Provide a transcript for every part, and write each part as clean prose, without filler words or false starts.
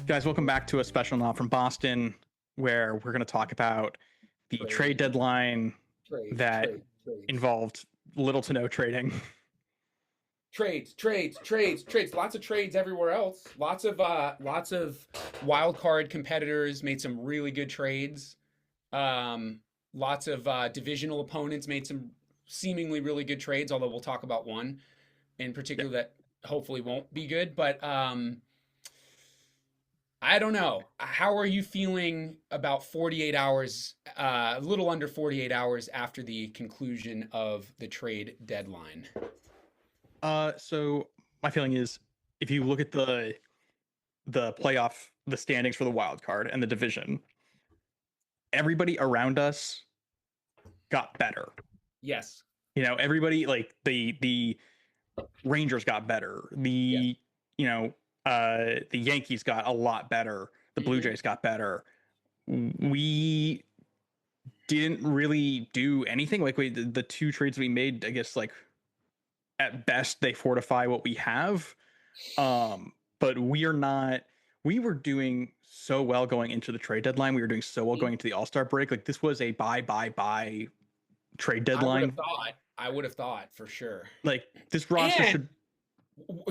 Guys, welcome back to a special Not From Boston, where we're going to talk about the trade Trade, deadline that trades. involved little to no trading. Trades. Lots of trades everywhere else. Lots of wild card competitors made some really good trades. Lots of divisional opponents made some seemingly really good trades, although we'll talk about one in Yeah. particular that hopefully won't be good. But I don't know. How are you feeling about 48 hours, a little under 48 hours after the conclusion of the trade deadline? So my feeling is, if you look at the playoff, the standings for the wild card and the division, everybody around us got better. Yes. Everybody like the Rangers got better. Yes. The Yankees got a lot better. The Blue Hmm. Jays got better. We didn't really do anything. Like the two trades we made, I guess, like at best they fortify what we have. But we are not. We were doing so well going into the trade deadline. We were doing so well going into the All Star break. Like this was a buy trade deadline. I would have thought for sure. Like this roster And should.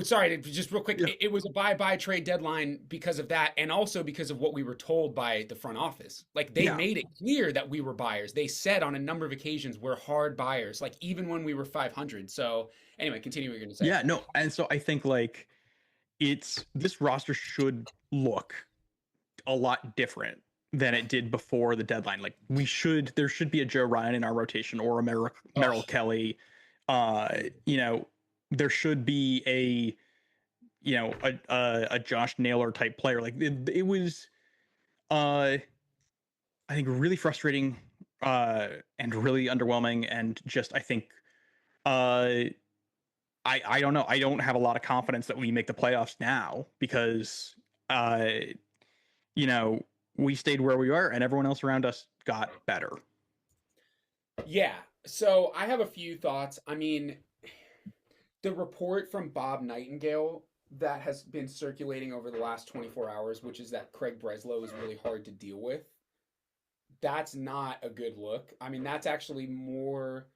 sorry, just real quick, Yeah, it was a buy trade deadline because of that, and also because of what we were told by the front office. Like they yeah, made it clear that we were buyers. They said on a number of occasions we're hard buyers, like even when we were 500. So anyway, continue what you're going to say. yeah. No, and so I think like it's this roster should look a lot different than it did before the deadline. Like there should be a Joe Ryan in our rotation or a Oh, Merrill Kelly. You know, there should be a Josh Naylor type player. Like it was, uh, I think really frustrating, and really underwhelming, and just I think, uh, I don't know. I don't have a lot of confidence that we make the playoffs now because, uh, you know, we stayed where we were and everyone else around us got better. yeah. So I have a few thoughts. I mean, the report from Bob Nightingale that has been circulating over the last 24 hours, which is that Craig Breslow is really hard to deal with. That's not a good look. I mean, that's actually more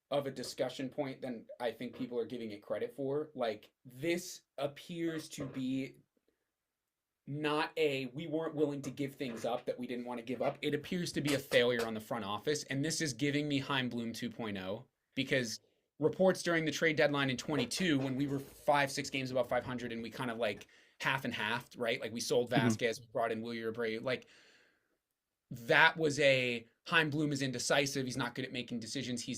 of a discussion point than I think people are giving it credit for. Like, this appears to be not a we weren't willing to give things up that we didn't want to give up. It appears to be a failure on the front office, and this is giving me Heim Bloom 2.0 because reports during the trade deadline in 22 when we were 5-6 games above 500 and we kind of like half and half, right? Like we sold Mhm. Vasquez, brought in Willier Abreu, like that was a Heim Bloom is indecisive. He's not good at making decisions. He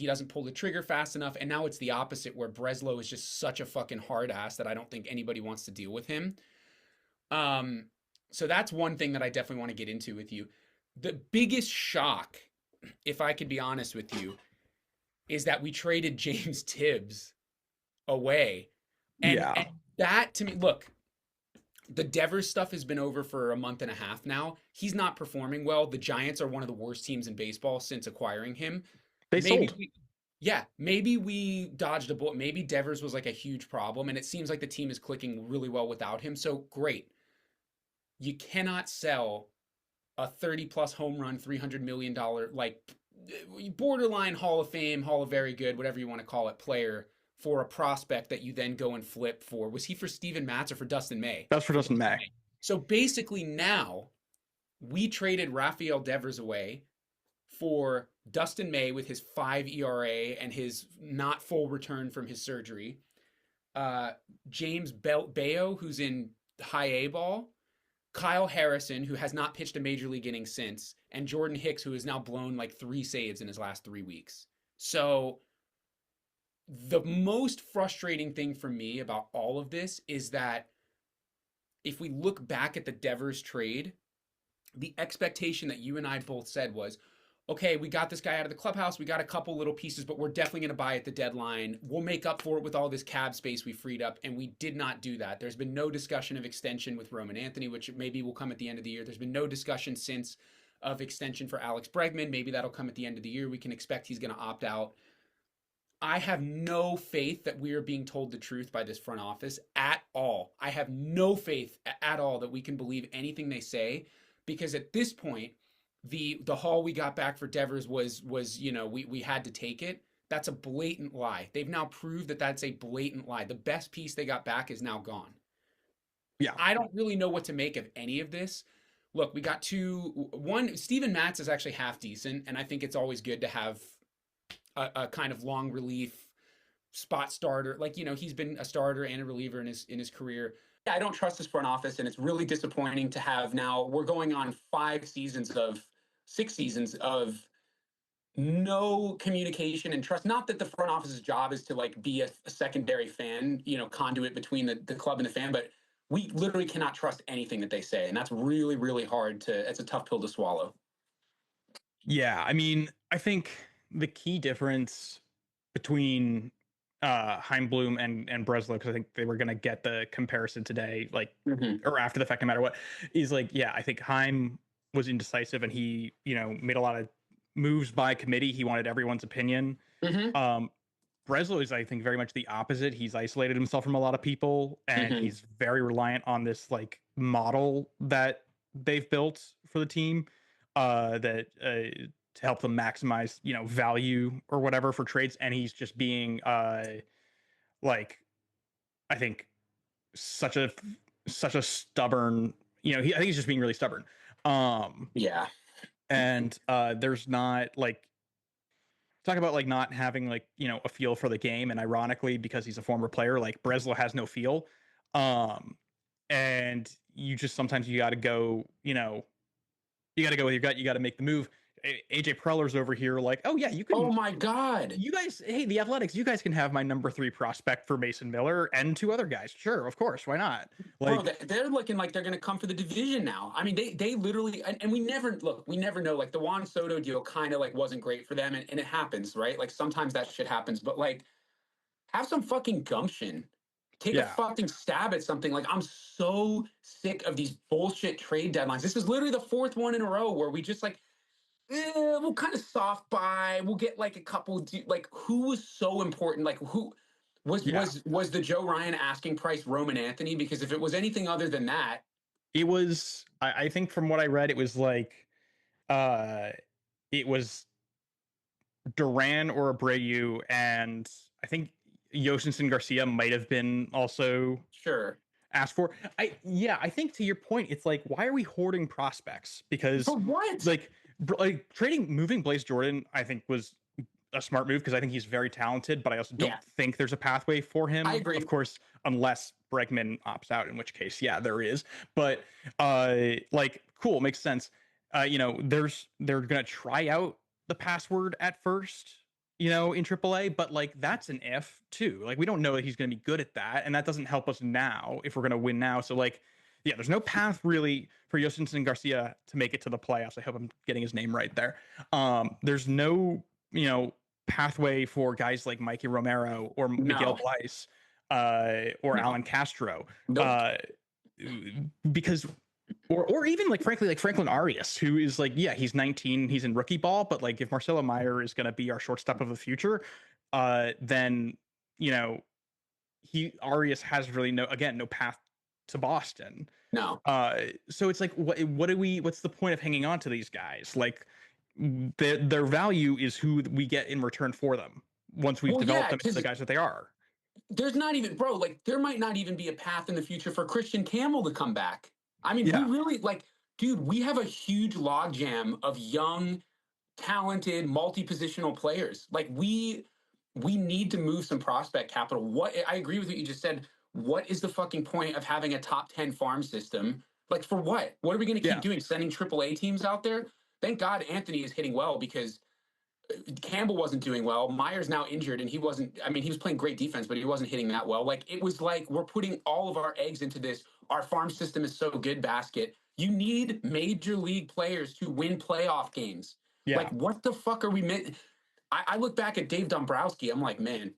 doesn't pull the trigger fast enough. And now it's the opposite where Breslow is just such a fucking hard ass that I don't think anybody wants to deal with him. Um, so that's one thing that I definitely want to get into with you. The biggest shock, if I could be honest with you, is that we traded James Tibbs away. And Yeah. that to me, look, the Devers stuff has been over for a month and a half now. He's not performing well. The Giants are one of the worst teams in baseball since acquiring him. They Maybe sold. we, yeah, maybe we dodged a bullet. Maybe Devers was like a huge problem, and it seems like the team is clicking really well without him. So great. You cannot sell a 30 plus home run, $300 million, like borderline Hall of Fame, Hall of Very Good, whatever you want to call it, player for a prospect that you then go and flip for. Was he for Steven Matz or for Dustin May? That's for For Dustin Dustin May. May. So basically, now we traded Rafael Devers away for Dustin May with his 5 ERA and his not full return from his surgery. Uh, James Bayo, who's in high A ball, Kyle Harrison, who has not pitched a major league inning since, and Jordan Hicks, who has now blown like 3 saves in his last 3 weeks. So the most frustrating thing for me about all of this is that if we look back at the Devers trade, the expectation that you and I both said was, okay, we got this guy out of the clubhouse. We got a couple little pieces, but we're definitely going to buy at the deadline. We'll make up for it with all this cab space we freed up. And we did not do that. There's been no discussion of extension with Roman Anthony, which maybe will come at the end of the year. There's been no discussion since of extension for Alex Bregman. Maybe that'll come at the end of the year. We can expect he's going to opt out. I have no faith that we are being told the truth by this front office at all. I have no faith at all that we can believe anything they say, because at this point, the haul we got back for Devers was we had to take it. That's a blatant lie. They've now proved that that's a blatant lie. The best piece they got back is now gone. Yeah. I don't really know what to make of any of this. Look, we got one. Steven Matz is actually half decent, and I think it's always good to have a kind of long relief spot starter. Like, he's been a starter and a reliever in his career. I don't trust this front office, and it's really disappointing to have now. We're going on 6 seasons of no communication and trust. Not that the front office's job is to like be a secondary fan, conduit between the club and the fan, but we literally cannot trust anything that they say, and that's really, really hard to. It's a tough pill to swallow. Yeah, I mean, I think the key difference between Heimblum and Breslow, because I think they were going to get the comparison today, like, or after the fact, no matter what, is like, yeah, I think Heim was indecisive and he, made a lot of moves by committee. He wanted everyone's opinion. Breslow is, I think, very much the opposite. He's isolated himself from a lot of people, and he's very reliant on this like model that they've built for the team, that to help them maximize, value or whatever for trades. And he's just being, like, I think, such a stubborn. I think he's just being really stubborn. Yeah. And there's not like. Talk about like not having like a feel for the game, and ironically, because he's a former player, like Breslow has no feel, and you just sometimes you got to go, you got to go with your gut, you got to make the move. AJ Preller's over here like, oh yeah, you can. Oh my God, you guys, hey, the Athletics, you guys can have my number 3 prospect for Mason Miller and 2 other guys. Sure, of course, why not? Like, bro, they're looking like they're going to come for the division now. I mean, they literally, and we never know. Like the Juan Soto deal kind of like wasn't great for them, and it happens, right? Like sometimes that shit happens, but like have some fucking gumption. Take a fucking stab at something. Like, I'm so sick of these bullshit trade deadlines. This is literally the 4th one in a row where we just like, we'll kind of soft buy. We'll get like a couple. Like, who was so important? Like, who was the Joe Ryan asking price Roman Anthony? Because if it was anything other than that, it was. I think from what I read, it was like, it was Duran or Abreu, and I think Yosinson Garcia might have been also asked for. I think to your point, it's like, why are we hoarding prospects? Because for what? Like moving Blaze Jordan, I think was a smart move because I think he's very talented, but I also don't think there's a pathway for him. I agree. Of course, unless Bregman opts out, in which case, yeah, there is. But like, cool, makes sense. They're gonna try out the password at first, in AAA, but like that's an if too. Like we don't know that he's going to be good at that, and that doesn't help us now if we're going to win now. So like, yeah, there's no path really for Yosinson Garcia to make it to the playoffs. I hope I'm getting his name right there. There's no pathway for guys like Mikey Romero or Miguel Bleis, or Alan Castro, because. Or even like frankly like Franklin Arias, who is like, yeah, he's 19, he's in rookie ball, but like if Marcelo Meyer is going to be our shortstop of the future, then Arias has really no path to Boston. No. So it's like, what's the point of hanging on to these guys? Like their value is who we get in return for them once we've developed them into the guys that they are. There's not even, bro, like there might not even be a path in the future for Christian Campbell to come back. I mean, we really like, dude, we have a huge logjam of young, talented, multi-positional players. Like we need to move some prospect capital. I agree with what you just said. What is the fucking point of having a top 10 farm system? Like for what? What are we going to keep doing? Sending AAA teams out there? Thank God Anthony is hitting well because Campbell wasn't doing well. Meyer's now injured and he was playing great defense, but he wasn't hitting that well. Like it was like we're putting all of our eggs into this. Our farm system is so good basket. You need major league players to win playoff games. Yeah. Like what the fuck are we meant? I look back at Dave Dombrowski. I'm like, man,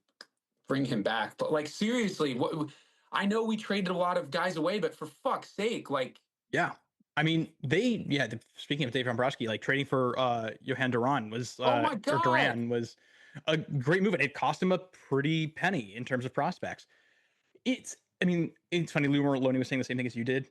bring him back. But like seriously, I know we traded a lot of guys away, but for fuck's sake, like I mean, speaking of Dave Dombrowski, like trading for Johan Duran was oh my God. or Duran was a great move. And it cost him a pretty penny in terms of prospects. I mean, it's funny. Lou Maloney was saying the same thing as you did,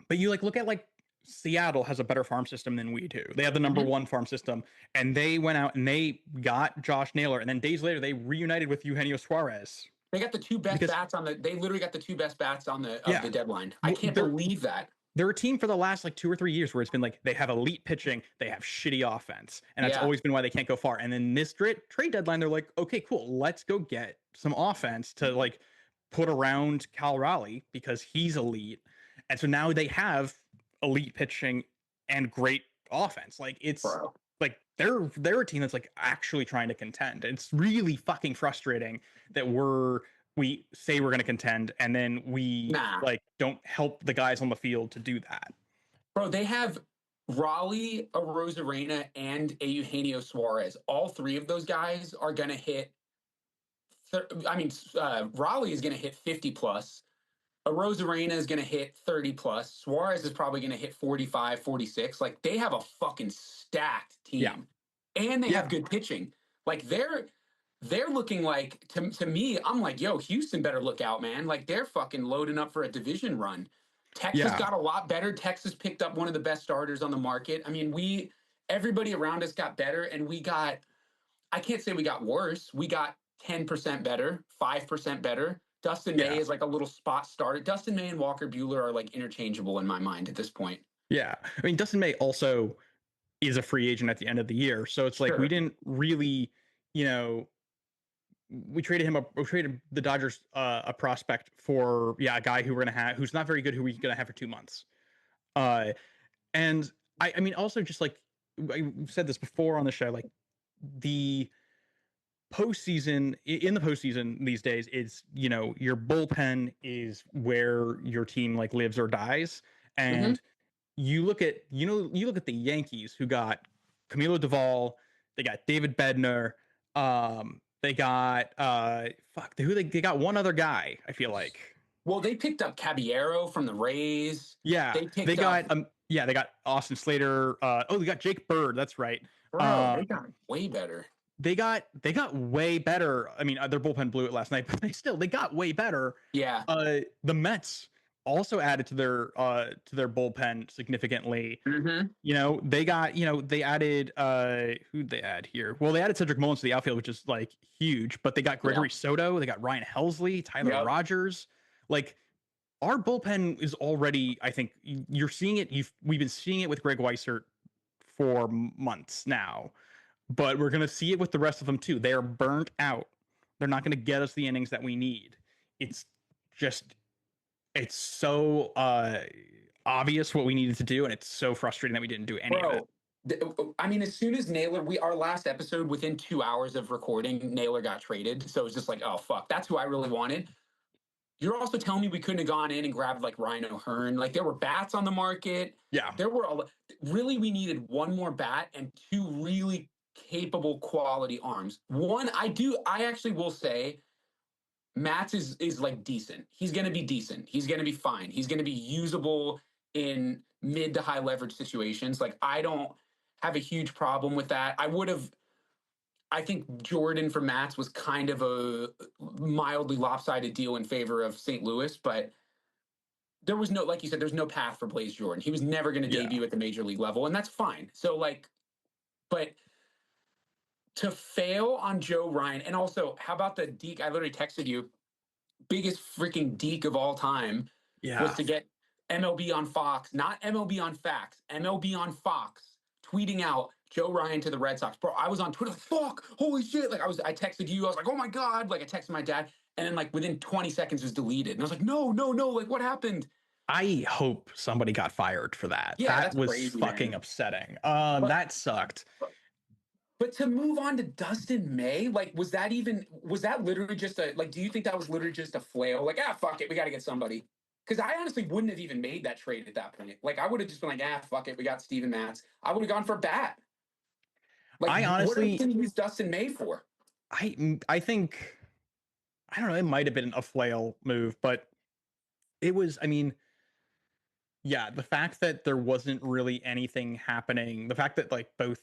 but you like look at like Seattle has a better farm system than we do. They have the number Mhm. one farm system, and they went out and they got Josh Naylor, and then days later they reunited with Eugenio Suarez They got the two best because bats on the. They literally got the two best bats on the of yeah, the deadline. I well, can't believe that. they're a team for the last like 2 or 3 years where it's been like they have elite pitching, they have shitty offense, and that's Yeah. always been why they can't go far. And then this trade deadline, they're like, okay, cool, let's go get some offense to like put around Cal Raleigh because he's elite, and so now they have elite pitching and great offense. Like it's Bro. like they're a team that's like actually trying to contend. It's really fucking frustrating that we say we're going to contend and then we Nah. like don't help the guys on the field to do that. Bro, they have Raleigh, a Rosarena, and a Eugenio Suarez. All three of those guys are going to hit. Raleigh is going to hit 50 plus. A Rosarena is going to hit 30 plus. Suarez is probably going to hit 45, 46. Like, they have a fucking stacked Yeah. team. And they have Yeah. good pitching. Like, they're looking like, to me, I'm like, yo, Houston better look out, man. Like, they're fucking loading up for a division run. Texas Yeah. got a lot better. Texas picked up one of the best starters on the market. I mean, everybody around us got better, and I can't say we got worse. We got 10% better, 5% better. Dustin May Yeah. is like a little spot starter. Dustin May and Walker Buehler are like interchangeable in my mind at this point. Yeah. I mean, Dustin May also is a free agent at the end of the year. So it's like we Sure. didn't really, you know, we traded the Dodgers a prospect for a guy who we're gonna have who's not very good, who we're gonna have for 2 months. Uh and I mean also just like I said this before on the show, like the postseason in the postseason these days is your bullpen is where your team like lives or dies. Mm-hmm. And you look at the Yankees, who got Camilo Duvall, they got David Bednar, they got they got one other guy, I feel like. Well, they picked up Caballero from the Rays. Yeah, They picked up, they got Austin Slater. They got Jake Bird, that's right. bro, Uh they got way better. they got way better. I mean, their bullpen blew it last night, but they got way better. Yeah. The Mets also added to their bullpen significantly. Mm-hmm. They added who'd they add here? Well, they added Cedric Mullins to the outfield, which is like huge, but they got Yeah. Gregory Soto, they got Ryan Helsley, Tyler Yep. Rogers. Like our bullpen is already, I think you're seeing it. We've been seeing it with Greg Weissert for months now, but we're gonna see it with the rest of them too. They're burnt out. They're not gonna get us the innings that we need. It's just it's so obvious what we needed to do, and it's so frustrating that we didn't do any of it. Bro, I mean, as soon as Naylor, our last episode, within 2 hours of recording, Naylor got traded. So it was just like, oh, fuck, that's who I really wanted. You're also telling me we couldn't have gone in and grabbed like Ryan O'Hearn. Like there were bats on the market. Yeah. There were really, we needed one more bat and two really capable quality arms. I actually will say Matt's is like decent. He's going to be decent. He's going to be fine. He's going to be usable in mid to high leverage situations. Like I don't have a huge problem with that. I think Jordan for Mats was kind of a mildly lopsided deal in favor of St. Louis, but there was no, like you said, there's no path for Blaze Jordan. He was never going to Yeah. debut at the major league level, and that's fine. So like, but to fail on Joe Ryan, and also how about the Deke? I literally texted you, biggest freaking Deke of all time was Yeah. to get MLB on Fox, not MLB on Fax, MLB on Fox, tweeting out Joe Ryan to the Red Sox. Bro, I was on Twitter like, fuck, holy shit. Like I texted you, I was like, oh my God. Like I texted my dad, and then like within 20 seconds it was deleted. And I was like, no, like what happened? I hope somebody got fired for that. Yeah, That that's was crazy, fucking man. upsetting. But That sucked. but to move on to Dustin May, like was that literally just do you think that was literally just a flail? Like, fuck it, we gotta get somebody. Because I honestly wouldn't have even made that trade at that point. Like I would have just been like, fuck it, we got Steven Matz. I would have gone for a bat. Like, I what are we honestly, going to use Dustin May for? I think, I don't know, it might have been a flail move, but it was, I mean, yeah, the fact that there wasn't really anything happening, the fact that like both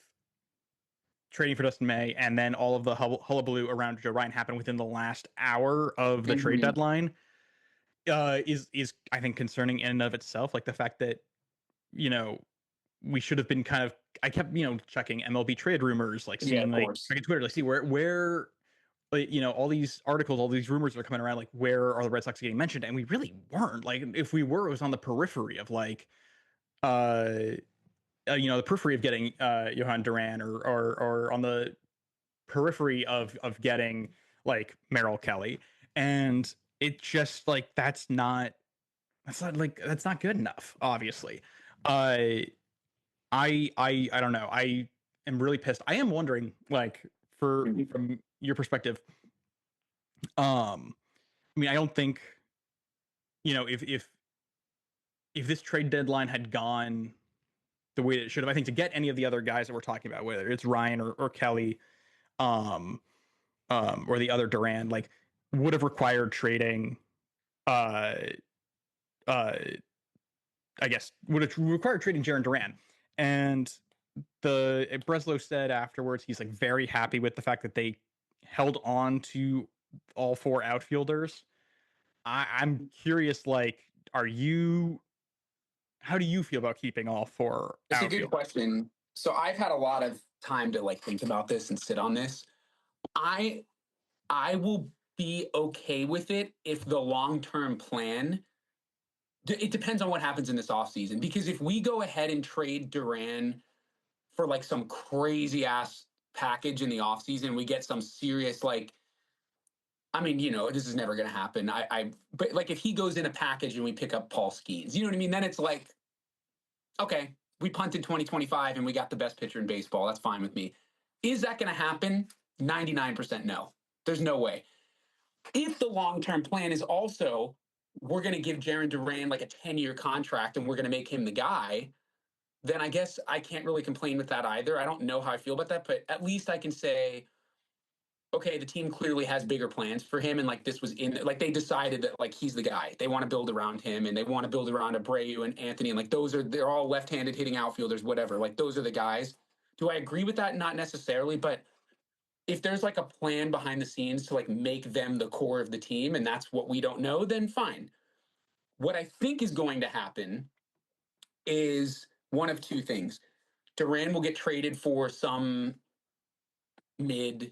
trading for Dustin May, and then all of the hullabaloo around Joe Ryan happened within the last hour of the trade Mhm. deadline, is I think concerning in and of itself. Like the fact that you know we should have been kind of. I kept checking MLB trade rumors, like Yeah, seeing of like course. checking Twitter, like see where all these articles, all these rumors are coming around. Like where are the Red Sox getting mentioned? And we really weren't. Like if we were, it was on the periphery of like uh, the periphery of getting Johan Duran, or on the periphery of getting like Merrill Kelly, and it just like that's not good enough. Obviously, uh, I don't know. I am really pissed. I am wondering, like, Mhm. from your perspective, I mean, I don't think if this trade deadline had gone the way that it should have, I think to get any of the other guys that we're talking about, whether it's Ryan or Kelly, um, or the other Duran, like would have required trading uh uh I guess would have required trading Jaron Duran. And the Breslow said afterwards he's like very happy with the fact that they held on to all four outfielders. I'm curious, like, are you how do you feel about keeping all four It's a good outfielders? question. So I've had a lot of time to like think about this and sit on this. I I will be okay with it if the long-term plan, it depends on what happens in this offseason. Because if we go ahead and trade Duran for like some crazy ass package in the offseason, we get some serious like, I mean, this is never gonna happen. But like if he goes in a package and we pick up Paul Skeens, you know what I mean? Then it's like, okay, we punted 2025 and we got the best pitcher in baseball. That's fine with me. Is that gonna happen? 99% no. There's no way. If the long term plan is also we're going to give Jaron Duran like a 10-year contract and we're going to make him the guy, then I guess I can't really complain with that either. I don't know how I feel about that, but at least I can say, okay, the team clearly has bigger plans for him. And like this was in, like they decided that like he's the guy. They want to build around him and they want to build around Abreu and Anthony. And like they're all left handed hitting outfielders, whatever. Like those are the guys. Do I agree with that? Not necessarily, but if there's like a plan behind the scenes to like make them the core of the team and that's what we don't know, then fine. What I think is going to happen is one of two things. Duran will get traded for some mid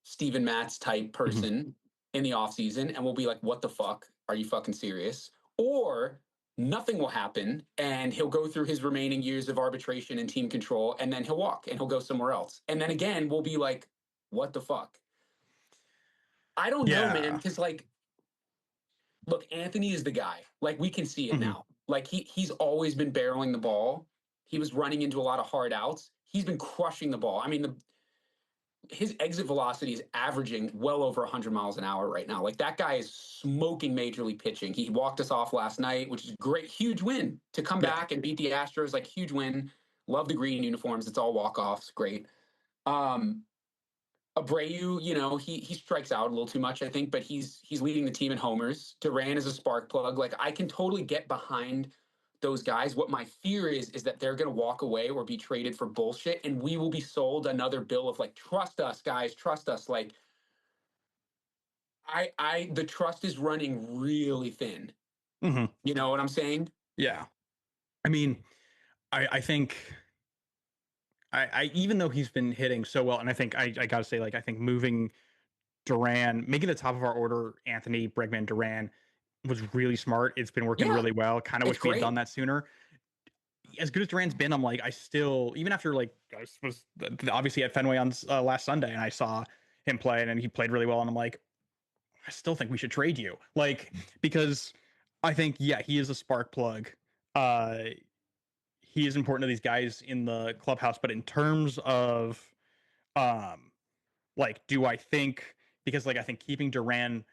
Steven Matz type Mm-hmm. person in the offseason, and we'll be like, what the fuck? Are you fucking serious? Or nothing will happen and he'll go through his remaining years of arbitration and team control and then he'll walk and he'll go somewhere else. And then again, we'll be like, what the fuck? I don't know, man, Yeah. because like, look, Anthony is the guy. Like we can see it Mm-hmm. now. Like he's always been barreling the ball. He was running into a lot of hard outs. He's been crushing the ball. I mean, his exit velocity is averaging well over 100 miles an hour right now. Like that guy is smoking major league pitching. He walked us off last night, which is great, huge win to come Yeah. back and beat the Astros. Like huge win. Love the green uniforms. It's all walk offs. Great. Um, Abreu, he strikes out a little too much, I think, but he's leading the team in homers. Duran is a spark plug. Like I can totally get behind those guys. What my fear is that they're going to walk away or be traded for bullshit, and we will be sold another bill of like, trust us, guys, trust us. Like the trust is running really thin. Mm-hmm. You know what I'm saying? Yeah. I mean, I think I even though he's been hitting so well, and I think I gotta say, like, I think moving Duran, making the top of our order, Anthony, Bregman, Duran, was really smart. It's been working Yeah, really well. Kind of it's wish we had done great. that sooner. As good as Duran's been, I'm like, I still, even after like, I was obviously at Fenway on last Sunday, and I saw him play, and he played really well, and I'm like, I still think we should trade you, like, because I think, yeah, he is a spark plug. Uh, he is important to these guys in the clubhouse, but in terms of, um, like, do I think, because like I think keeping Duran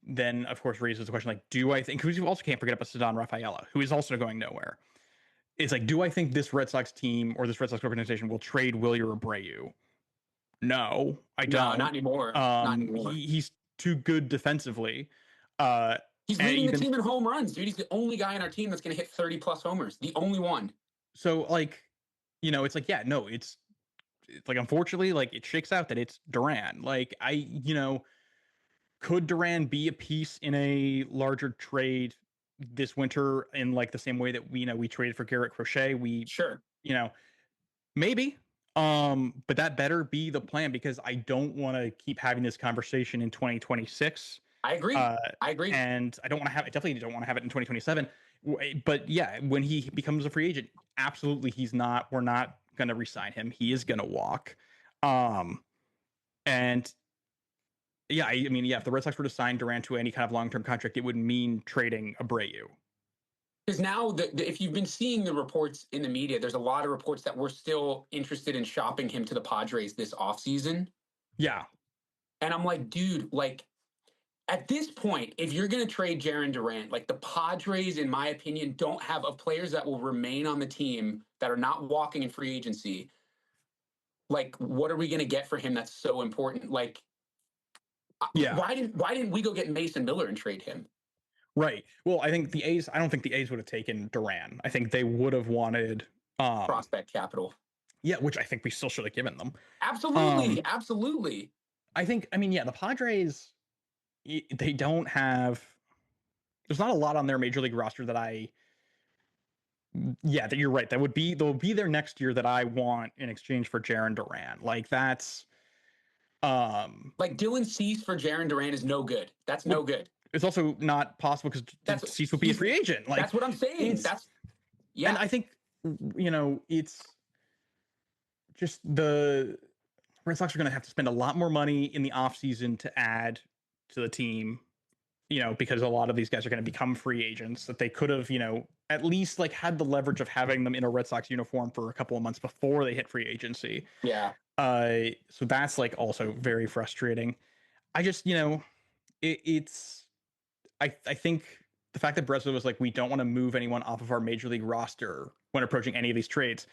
then of course raises the question, like, do I think, because you also can't forget about Cedon Rafaela, who is also going nowhere. It's like, do I think this Red Sox team or this Red Sox organization will trade Wilyer Abreu? No, I No, not don't. anymore. Not anymore. He's too good defensively. Uh, He's and leading the even team in home runs, dude. He's the only guy in our team that's going to hit 30 plus homers. The only one. so, like, it's like, yeah, no, like unfortunately, like it shakes out that it's Duran. Like could Duran be a piece in a larger trade this winter in like the same way that we traded for Garrett Crochet? Sure. You know, maybe. But that better be the plan because I don't want to keep having this conversation in 2026. I agree. Uh, I agree. and I definitely don't want to have it in 2027. But yeah, when he becomes a free agent, absolutely we're not going to resign him. He is going to walk. Um, and yeah, I mean, yeah, if the Red Sox were to sign Durant to any kind of long-term contract, it would mean trading Abreu. Because now, if you've been seeing the reports in the media, there's a lot of reports that we're still interested in shopping him to the Padres this offseason. Yeah. And I'm like, dude, like at this point, if you're going to trade Jarren Durant, like the Padres, in my opinion, don't have of players that will remain on the team that are not walking in free agency. Like, what are we going to get for him that's so important? Like, Yeah. why didn't we go get Mason Miller and trade him? Right. Well, I don't think the A's would have taken Duran. I think they would have wanted Prospect capital. yeah, which I think we still should have given them. Absolutely, absolutely. I mean, yeah, the Padres they don't have there's not a lot on their major league roster that you're right. They'll be there next year that I want in exchange for Jarren Duran. Like that's um Like Dylan Cease for Jarren Durant is no good. That's no good. it's also not possible because That's Cease would be a free agent. Like that's what I'm saying. it's That's and yeah. I think it's just the Red Sox are going to have to spend a lot more money in the offseason to add to the team, because a lot of these guys are going to become free agents that they could have, at least like had the leverage of having them in a Red Sox uniform for a couple of months before they hit free agency. Yeah. So that's like also very frustrating. I just, it's, I think the fact that Breslow was like, we don't want to move anyone off of our major league roster when approaching any of these trades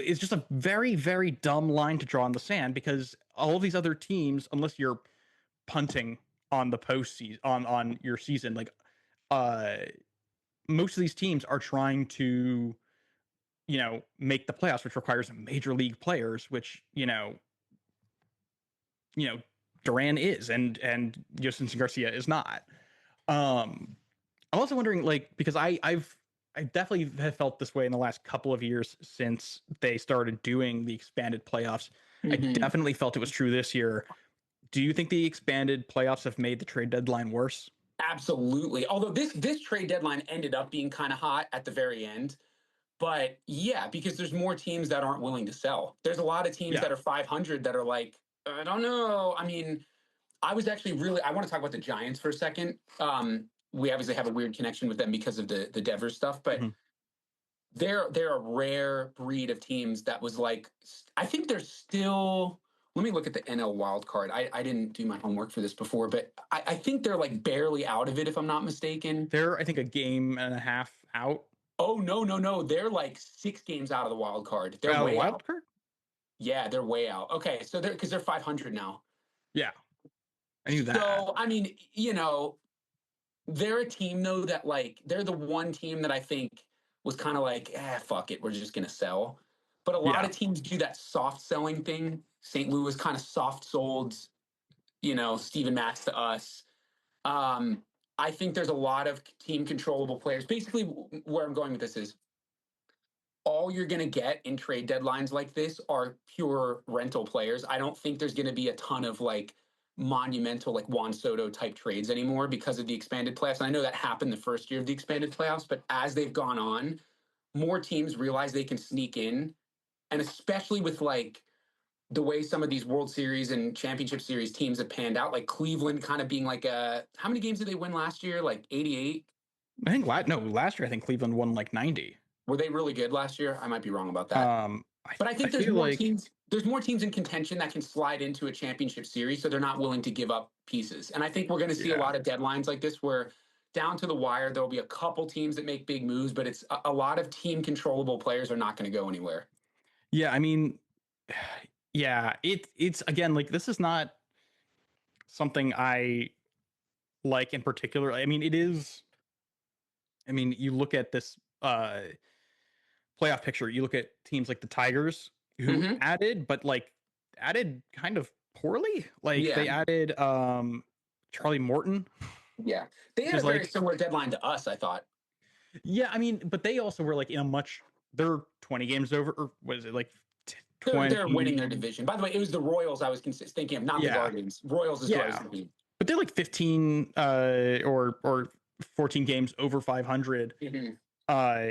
is just a very, very dumb line to draw in the sand because all of these other teams, unless you're punting on the postseason on your season, like uh most of these teams are trying to, make the playoffs, which requires major league players, which, Duran is and Justin Garcia is not. I'm also wondering, like, because I definitely have felt this way in the last couple of years since they started doing the expanded playoffs. I Mm-hmm. definitely felt it was true this year. Do you think the expanded playoffs have made the trade deadline worse? Absolutely. Although this trade deadline ended up being kind of hot at the very end. But yeah, because there's more teams that aren't willing to sell. There's a lot of teams Yeah. that are 500 that are like, I don't know. I mean, I was actually really, I want to talk about the Giants for a second. We obviously have a weird connection with them because of the Devers stuff, but Mhm. they're a rare breed of teams that was like, I think they're still, let me look at the NL wild card. I didn't do my homework for this before, but I think they're like barely out of it, if I'm not mistaken. They're, I think, a game and a half out. Oh, no, no, no. They're like 6 games out of the wild card. They're Out of the way wild out. card? Yeah, they're way out. Okay, so because they're 500 now. Yeah, I knew that. So, I mean, they're a team though that like they're the one team that I think was kind of like, fuck it, we're just gonna sell. But a lot Yeah. of teams do that soft selling thing. St. Louis kind of soft sold, Steven Matz to us. Um, I think there's a lot of team controllable players. Basically, where I'm going with this is all you're going to get in trade deadlines like this are pure rental players. I don't think there's going to be a ton of like monumental, like Juan Soto type trades anymore because of the expanded playoffs. And I know that happened the first year of the expanded playoffs, but as they've gone on, more teams realize they can sneak in. And especially with like the way some of these World Series and Championship Series teams have panned out, like Cleveland kind of being like how many games did they win last year? Like 88? I think last year I think Cleveland won like 90. Were they really good last year? I might be wrong about that. But I I think there's feel more like teams. There's more teams in contention that can slide into a championship series, so they're not willing to give up pieces. And I think we're going to see a yeah. lot of deadlines like this, where down to the wire there'll be a couple teams that make big moves, but it's a lot of team controllable players are not going to go anywhere. Yeah, I mean, yeah, it's again like this is not something I like in particular. I mean, it is. I mean, you look at this playoff picture. You look at teams like the Tigers. who Hmm. added, but like added kind of poorly. Like Yeah. they added Charlie Morton, Yeah. They which had a is very like, similar deadline to us, I thought. yeah, I mean, but they also were like in a much, they're 20 games over, or was it like They're winning 20? their division. By the way, it was the Royals I was thinking of, not the Yeah, Guardians. Royals is who I was yeah, thinking. but they're like 15 or 14 games over 500. Hmm. uh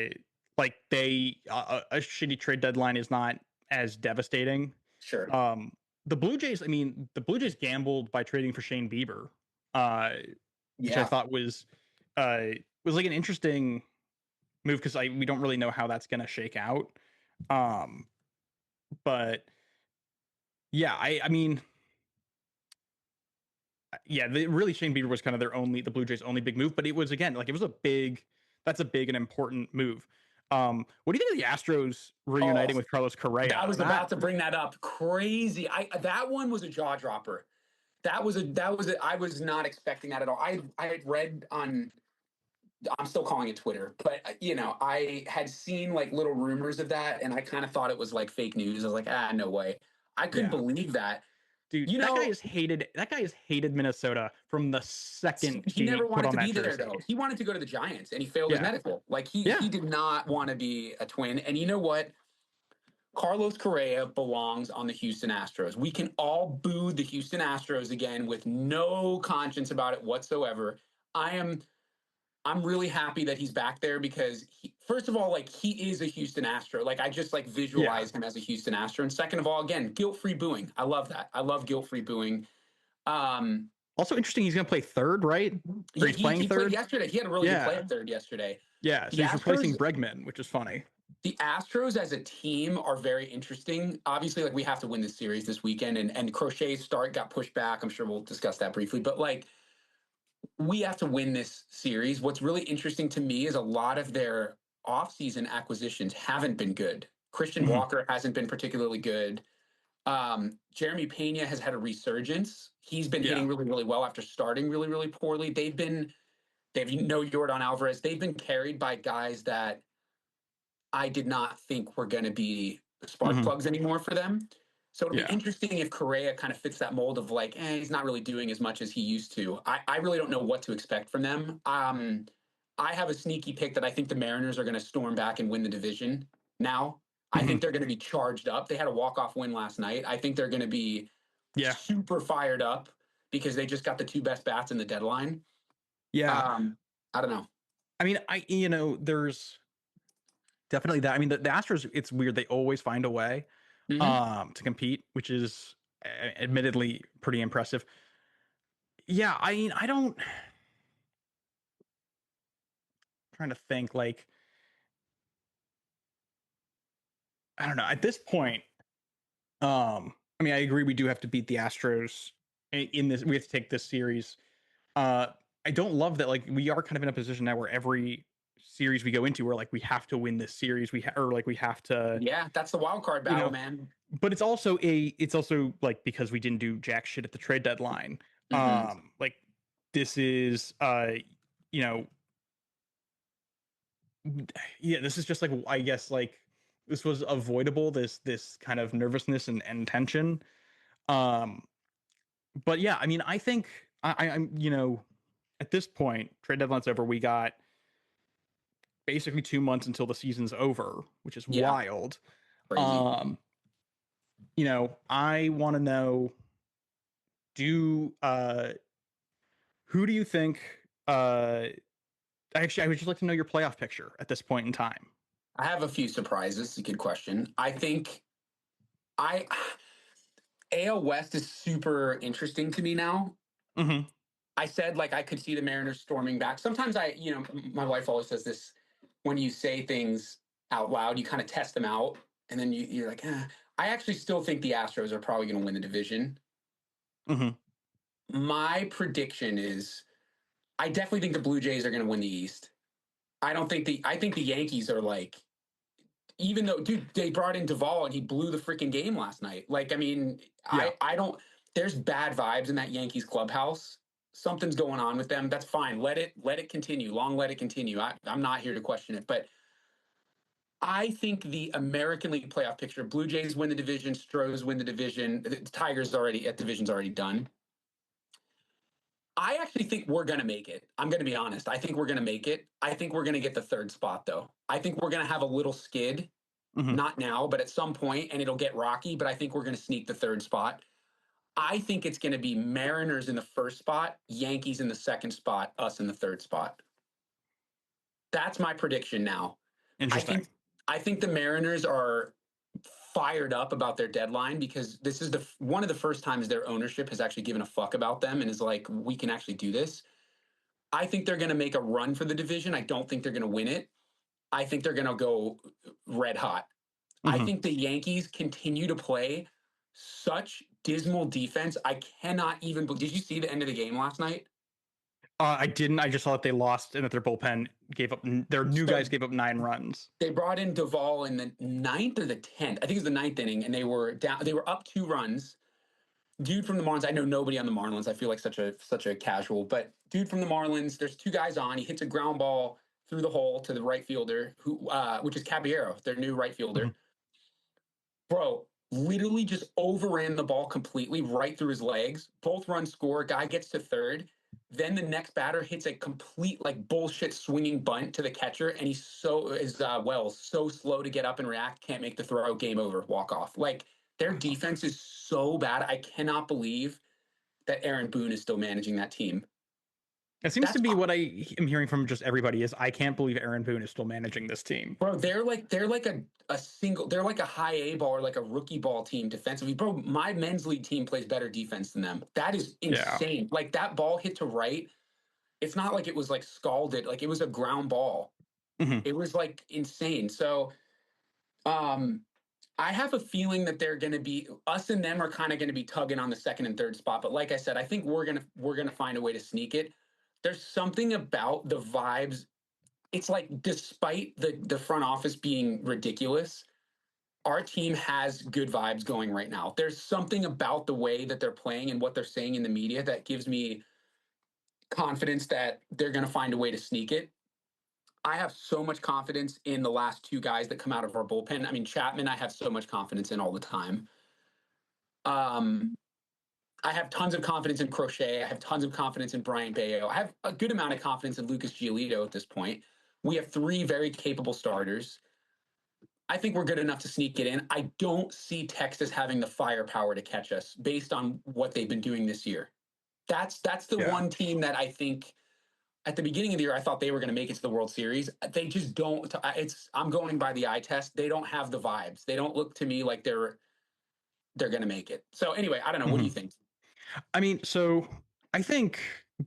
like they a shitty trade deadline is not as devastating. Sure. um the Blue Jays, I mean, the Blue Jays gambled by trading for Shane Bieber, uh which I Yeah. thought uh was like an interesting move, because we don't really know how that's going to shake out. um but yeah, I mean, yeah, really Shane Bieber was kind of the Blue Jays' only big move, but it was, again, like, it was a big, that's a big and important move. What do you think of the Astros Oh, reuniting with Carlos I Correa? was That, about to bring that up. Crazy. That one was a jaw dropper. I was not expecting that at all. I had read on, I'm still calling it Twitter, but I had seen like little rumors of that, and I kind of thought it was like fake news. I was like, no way. I couldn't yeah, believe that. dude, You that guy know, has hated, Minnesota from the second he he never put wanted on to that be there though. jersey. He wanted to go to the Giants, and he failed his Yeah, medical. Like he yeah. did not want to be a Twin. And you know what? Carlos Correa belongs on the Houston Astros. We can all boo the Houston Astros again with no conscience about it whatsoever. I am I'm really happy that he's back there because first of all, like he is a Houston Astro. Like I just like Yeah. visualize him as a Houston Astro. And second of all, again, guilt-free booing. I love that. I love guilt-free booing. Um, Also interesting, he's going to play third, right? Or yeah, he's playing he played third. yesterday. He had a really good play Yeah, at third yesterday. yeah. The So he's replacing Astros, Bregman, which is funny. the Astros as a team are very interesting. Obviously, like we have to win this series this weekend, and Crochet's start got pushed back. I'm sure we'll discuss that briefly, but like we have to win this series. What's really interesting to me is a lot of their offseason acquisitions haven't been good. Christian Hmm. Walker hasn't been particularly good. Jeremy Pena has had a resurgence. He's been Yeah. hitting really, really well after starting really, really poorly. They've no Jordan Alvarez. They've been carried by guys that I did not think were going to be spark Hmm. plugs anymore for them. So it'll be Yeah. interesting if Correa kind of fits that mold of like, he's not really doing as much as he used to. I really don't know what to expect from them. I have a sneaky pick that I think the Mariners are going to storm back and win the division now. I Hmm. think they're going to be charged up. They had a walk-off win last night. I think they're going to be Yeah. super fired up because they just got the two best bats in the deadline. Yeah. I don't know. I mean, there's definitely that. I mean, the Astros, it's weird. They always find a way Hmm. to compete, which is admittedly pretty impressive. Yeah, I mean, I don't, trying to think, like, I don't know. At this point, I mean, I agree we do have to beat the Astros in this. We have to take this series. Uh I don't love that, like, we are kind of in a position now where every series we go into, we're like, we have to win this series. Or like we have to, Yeah, that's the wild card you battle, know, man. but it's also like, because we didn't do jack shit at the trade deadline. Hmm. Like, this is you know, yeah, this is just like, I guess, like, this was avoidable, this kind of nervousness and tension. Um but yeah, I mean, I think I'm, at this point, trade deadline's over. We got basically 2 months until the season's over, which is Yeah, wild. crazy. Um, I want to know, do who do you think actually, I would just like to know your playoff picture at this point in time. I have a few surprises. It's a good question. I think I AL West is super interesting to me now. Hmm. I said like I could see the Mariners storming back. Sometimes my wife always says this when you say things out loud, you kind of test them out, and then you're like, I actually still think the Astros are probably going to win the division. Hmm. My prediction is I definitely think the Blue Jays are going to win the East. I think the Yankees are like, even though, dude, they brought in Duvall and he blew the freaking game last night. Like, I mean, Yeah. I don't. There's bad vibes in that Yankees clubhouse. Something's going on with them. That's fine. Let it continue. Long let it continue. I'm not here to question it, but I think the American League playoff picture: Blue Jays win the division, Stros win the division, the Tigers already at division's already done. I actually think we're going to make it. I'm going to be honest. I think we're going to make it. I think we're going to get the third spot, though. I think we're going to have a little skid, Mhm. not now, but at some point, and it'll get rocky. But I think we're going to sneak the third spot. I think it's going to be Mariners in the first spot, Yankees in the second spot, us in the third spot. That's my prediction now. I Interesting. think I think the Mariners are fired up about their deadline because this is the one of the first times their ownership has actually given a fuck about them and is like, we can actually do this. I think they're going to make a run for the division. I don't think they're going to win it. I think they're going to go red hot. I Mhm. think the Yankees continue to play such dismal defense. I cannot even. Did you see the end of the game last night? I didn't. I just saw that they lost and that their bullpen gave up. Their new guys So gave up 9 runs. they brought in Duvall in the ninth or the 10th. I think it was the ninth inning, and they were down. They were up 2 runs. Dude from the Marlins. I know nobody on the Marlins. I feel like such a casual, but dude from the Marlins. There's 2 guys on. He hits a ground ball through the hole to the right fielder, which is Caballero, their new right Mhm. fielder. Bro, literally just overran the ball completely right through his legs. Both runs score. Guy gets to third. Then the next batter hits a complete like bullshit swinging bunt to the catcher, and he's so slow to get up and react. Can't make the throw. Game over. Walk off. Like their defense is so bad. I cannot believe that Aaron Boone is still managing that team. It seems to That's be what I am hearing from just everybody is I can't believe Aaron Boone is still managing this team. Bro, they're like a single, they're like a high A ball or like a rookie ball team defensively. Bro, my men's league team plays better defense than them. That is Yeah. insane. Like that ball hit to right. It's not like it was like scalded, like it was a ground ball. Mhm. It was like insane. So um I have a feeling that they're gonna be us and them are kind of gonna be tugging on the second and third spot. But like I said, I think we're gonna find a way to sneak it. There's something about the vibes. It's like despite the front office being ridiculous, our team has good vibes going right now. There's something about the way that they're playing and what they're saying in the media that gives me confidence that they're going to find a way to sneak it. I have so much confidence in the last 2 guys that come out of our bullpen. I mean, Chapman, I have so much confidence in all the time. Um, I have tons of confidence in Crochet. I have tons of confidence in Brian Bayo. I have a good amount of confidence in Lucas Giolito at this point. We have 3 very capable starters. I think we're good enough to sneak it in. I don't see Texas having the firepower to catch us based on what they've been doing this year. That's the Yeah. one team that I think at the beginning of the year I thought they were going to make it to the World Series. They just don't. I'm going by the eye test. They don't have the vibes. They don't look to me like they're going to make it. So anyway, I don't know. What do you Mhm. think? I mean, so I think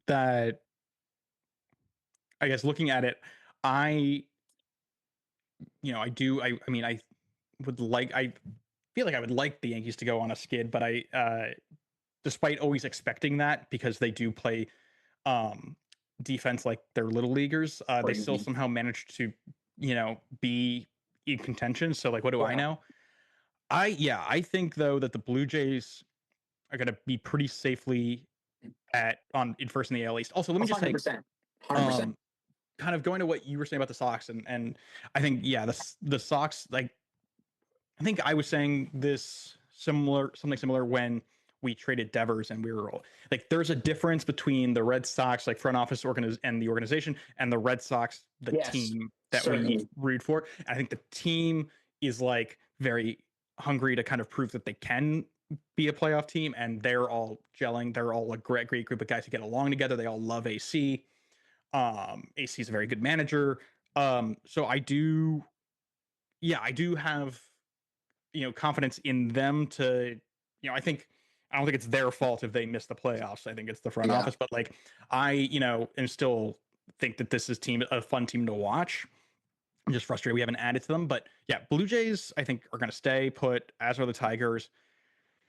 that I guess looking at it, I I do I mean I feel like I would like the Yankees to go on a skid, but I despite always expecting that because they do play um defense like they're little leaguers, they still Crazy. somehow managed to, be in contention. So like what do I Yeah. know? I think though that the Blue Jays are going to be pretty safely at on in first in the AL East. Also, let me just say 100%. 100%. um kind of going to what you were saying about the Sox and I think the Sox like I think I was saying this something similar when we traded Devers and we were like there's a difference between the Red Sox like front office and the organization and the Red Sox the Yes. team that we Certainly. root for. And I think the team is like very hungry to kind of prove that they can be a playoff team and they're all gelling. They're all a great group of guys who get along together. They all love AC. AC is a very good manager. So I do have confidence in them to I don't think it's their fault if they miss the playoffs. I think it's the front Yeah. office, but like am still think that this is team a fun team to watch. I'm just frustrated we haven't added to them, but yeah, Blue Jays I think are going to stay put, as are the Tigers.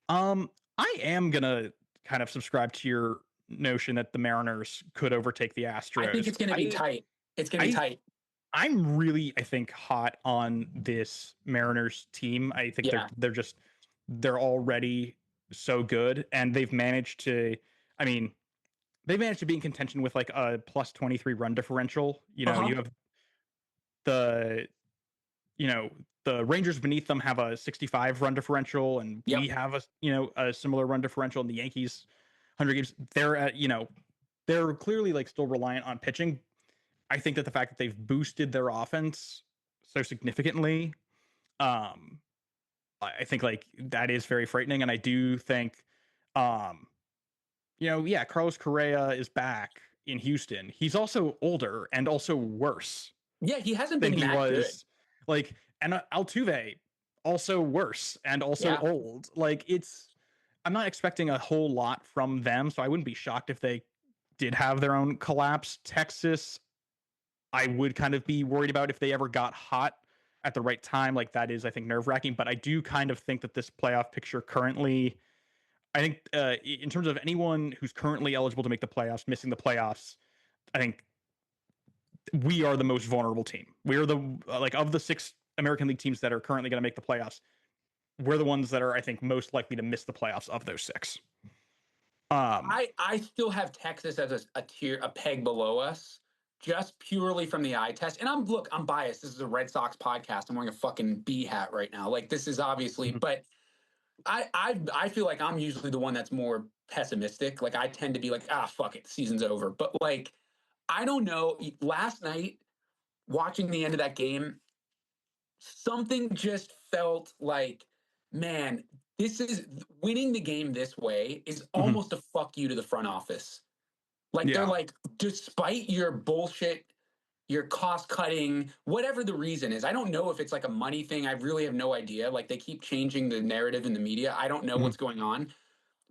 um I am going to kind of subscribe to your notion that the Mariners could overtake the I think Astros. it's going to be tight. It's going to be I tight. I'm really, I think, hot on this Mariners team. I think Yeah. they're already so good, and they've managed to. I mean, they've managed to be in contention with like a plus 23 run differential. Uh huh. You have the you know, the Rangers beneath them have a 65 run differential, and we Yep. have a similar run differential. And the Yankees, 100 games, they're at they're clearly like still reliant on pitching. I think that the fact that they've boosted their offense so significantly, um, I think like that is very frightening. And I do think, um, yeah, Carlos Correa is back in Houston. He's also older and also worse Yeah, he hasn't than been he that good. was. Like, and Altuve also worse and also Yeah. old. Like, I'm not expecting a whole lot from them, so I wouldn't be shocked if they did have their own collapse. Texas, I would kind of be worried about if they ever got hot at the right time. Like, that is, I think, nerve wracking. But I do kind of think that this playoff picture currently, I think, in terms of anyone who's currently eligible to make the playoffs, missing the playoffs, I think we are the most vulnerable team. We are the like of the 6 American League teams that are currently going to make the playoffs. We're the ones that are, I think, most likely to miss the playoffs of those 6. I still have Texas as a tier, a peg below us, just purely from the eye test. And I'm biased. This is a Red Sox podcast. I'm wearing a fucking B hat right now. Like this is obviously, but I feel like I'm usually the one that's more pessimistic. Like I tend to be like, fuck it, season's over. But like, I don't know. Last night, watching the end of that game, something just felt like, man, this is winning the game this way is Mm-hmm. almost a fuck you to the front office. Like they're Yeah. like, despite your bullshit, your cost cutting, whatever the reason is. I don't know if it's like a money thing. I really have no idea. Like they keep changing the narrative in the media. I don't know Mm-hmm. what's going on.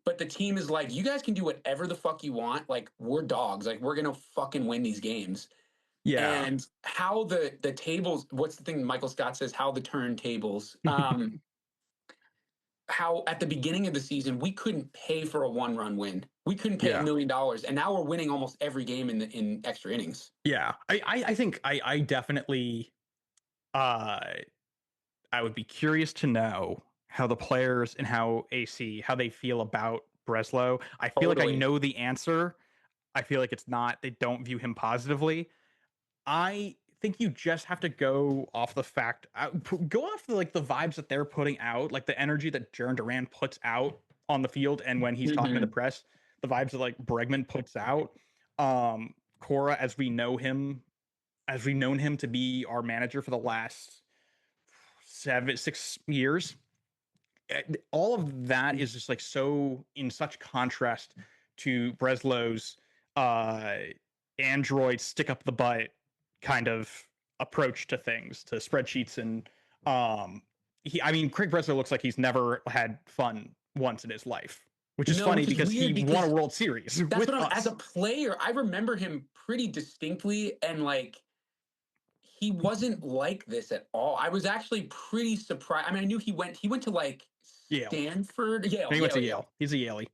But the team is like, you guys can do whatever the fuck you want. Like we're dogs. Like we're gonna fucking win these games. Yeah. And how the tables, what's the thing Michael Scott says, how the turntables, how at the beginning of the season we couldn't pay for a 1-run win. We couldn't pay $1 Yeah. million, and now we're winning almost every game in extra innings. Yeah. I think I definitely uh I would be curious to know how the players and how AC how they feel about Breslow. I feel like I Totally. know the answer. I feel like it's not they don't view him positively. I think you just have to go off the fact, go off the vibes that they're putting out, like the energy that Jaron Duran puts out on the field, and when he's talking to the Mm-hmm. press, the vibes that like Bregman puts out. Cora, as we know him, as we've known him to be our manager for the last 6 years, all of that is just like so in such contrast to Breslow's uh Android stick up the butt kind of approach to things, to spreadsheets. And I mean, Craig Breslow looks like he's never had fun once in his life, which is No, funny which is because he weird won a because World Series that's with what as a us. player, I remember him pretty distinctly, and like he wasn't like this at all. I was actually pretty surprised. I mean, I knew he went to like Yale. Stanford, And Yale, he went to Yale. Yale. He's a Yaley.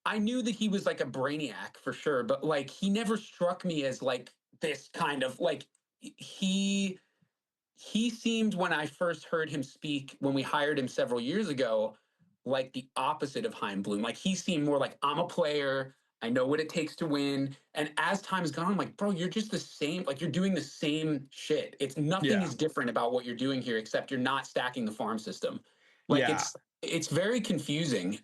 I knew that he was like a brainiac for sure, but like he never struck me as like this kind of like he he seemed when I first heard him speak when we hired him several years ago, like the opposite of Heim Bloom. Like he seemed more like I'm a player. I know what it takes to win. And as time's gone, I'm like, bro, you're just the same. Like you're doing the same shit. It's nothing Yeah. is different about what you're doing here, except you're not stacking the farm system. Like Yeah. it's very confusing.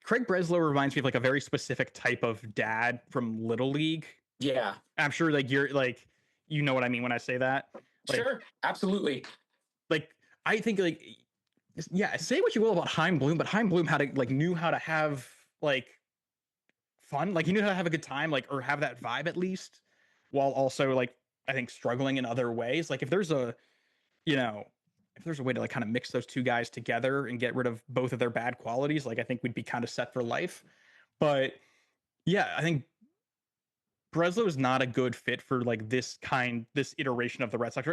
Craig Breslow reminds me of like a very specific type of dad from Little League. Yeah, I'm sure like you're like you know what I mean when I say that. Like sure, absolutely. like I think like yeah, say what you will about Heim Bloom, but Heim Bloom had to like knew how to have like fun, like he knew how to have a good time, like or have that vibe at least, while also like I think struggling in other ways. Like if there's a you know if there's a way to like kind of mix those two guys together and get rid of both of their bad qualities, like I think we'd be kind of set for life. But yeah, I think Breslow is not a good fit for like this iteration of the Red Sox,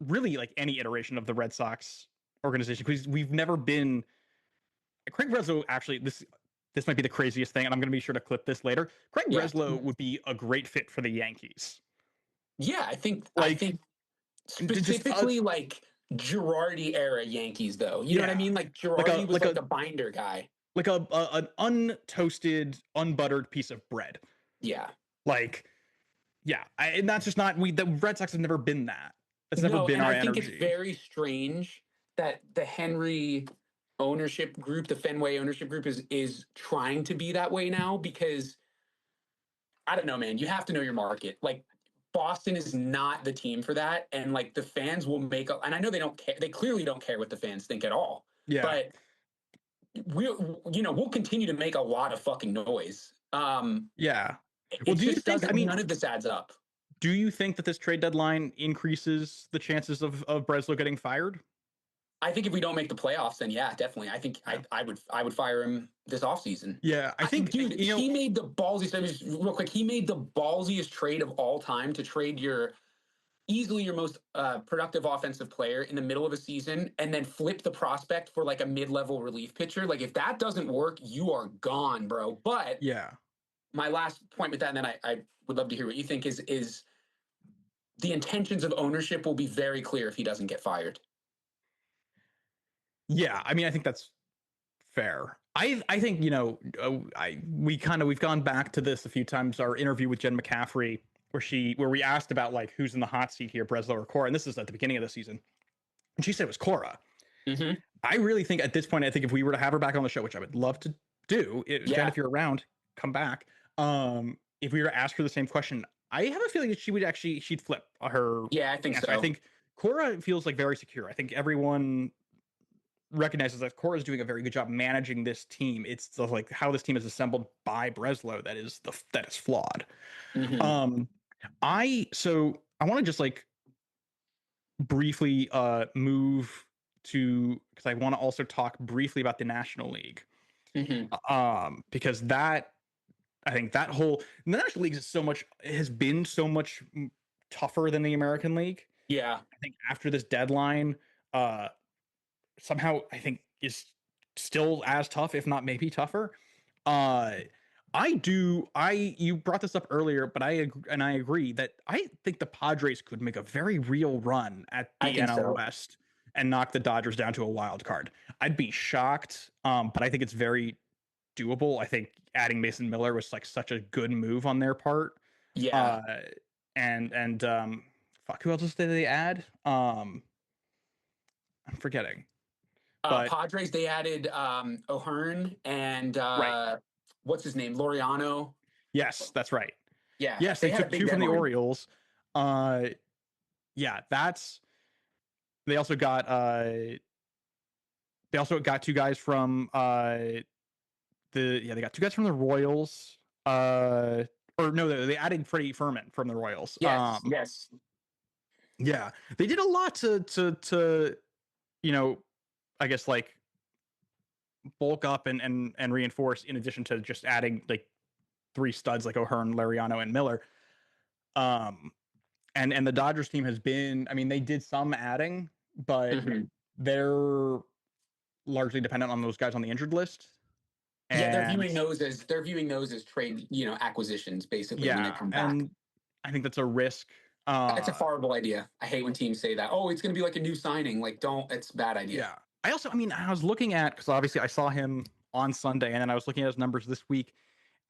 really like any iteration of the Red Sox organization, because we've never been. Craig Breslow actually this might be the craziest thing, and I'm going to be sure to clip this later. Craig Yeah, Breslow would be a great fit for the Yankees. yeah. I Like think just specifically like Girardi era Yankees, though. You know what I yeah, mean? Like like Girardi a was like like a the binder guy. like a an untoasted, unbuttered piece of bread. Yeah. Like yeah, and that's just not we. The Red Sox have never been that. That's never No, been and our I think it's energy. very strange that the Henry ownership group, the Fenway ownership group, is trying to be that way now because I don't know, man. You have to know your market. Like Boston is not the team for that, and like the fans will make. And I know they don't care. They clearly don't care what the fans think at all. Yeah. But we'll continue to make a lot of fucking noise. Yeah. Well, It do you just think, I doesn't. mean, None of this adds up. do you think that this trade deadline increases the chances of Breslow getting fired? I think if we don't make the playoffs, then yeah, definitely. I think Yeah. I would fire him this offseason. Yeah, I think, Dude, he made the ballsiest. Real quick, he made the ballsiest trade of all time to trade your easily your most productive offensive player in the middle of a season, and then flip the prospect for like a mid-level relief pitcher. Like if that doesn't work, you are gone, bro. But yeah. my last point with that, and then I would love to hear what you think is the intentions of ownership will be very clear if he doesn't get fired. Yeah, I mean, I think that's fair. I think, we've gone back to this a few times. Our interview with Jen McCaffrey, where we asked about like who's in the hot seat here, Breslow or Cora, and this is at the beginning of the season, and she said it was Cora. Mm-hmm. I really think at this point, I think if we were to have her back on the show, which I would love to do, Jen, Yeah, if you're around, come back. If we were to ask her the same question, I have a feeling that she'd flip her yeah, I think answer. I so. think Cora feels like very secure. I think everyone recognizes that Cora is doing a very good job managing this team. It's the, like how this team is assembled by Breslow that is flawed. Mm-hmm. Um, I want to just like briefly move to because I want to also talk briefly about the National League. Mm-hmm. Because that I think that whole the National League is so much has been so much tougher than the American League. Yeah, I think after this deadline, uh, somehow I think is still as tough, if not maybe tougher. Uh, you brought this up earlier, but I agree that I think the Padres could make a very real run at I the think NL so. West and knock the Dodgers down to a wild card. I'd be shocked, but I think it's very doable. I think adding Mason Miller was like such a good move on their part. Yeah. Uh, and fuck, who else did they add? I'm forgetting, but Padres, they added O'Hearn and right. what's his name? Loriano. Yes, that's right. Yeah, Yes, they they had a took big two from the deadline. Orioles. Uh, yeah, that's. They also got. They also got two guys from. They got two guys from the Royals. Or no, they added Freddie Furman from the Royals. Yes, yes. Yeah, they did a lot to you know, I guess like bulk up and reinforce in addition to just adding like three studs like O'Hearn, Lariano, and Miller. Um, and the Dodgers team has been. I mean, they did some adding, but Hmm. they're largely dependent on those guys on the injured list. Yeah, And they're viewing those as trade, acquisitions basically when they yeah, come back. and I think that's a risk. That's a horrible idea. I hate when teams say that. Oh, it's going to be like a new signing. Like, don't. It's a bad idea. Yeah, I mean, I was looking at because obviously I saw him on Sunday, and then I was looking at his numbers this week,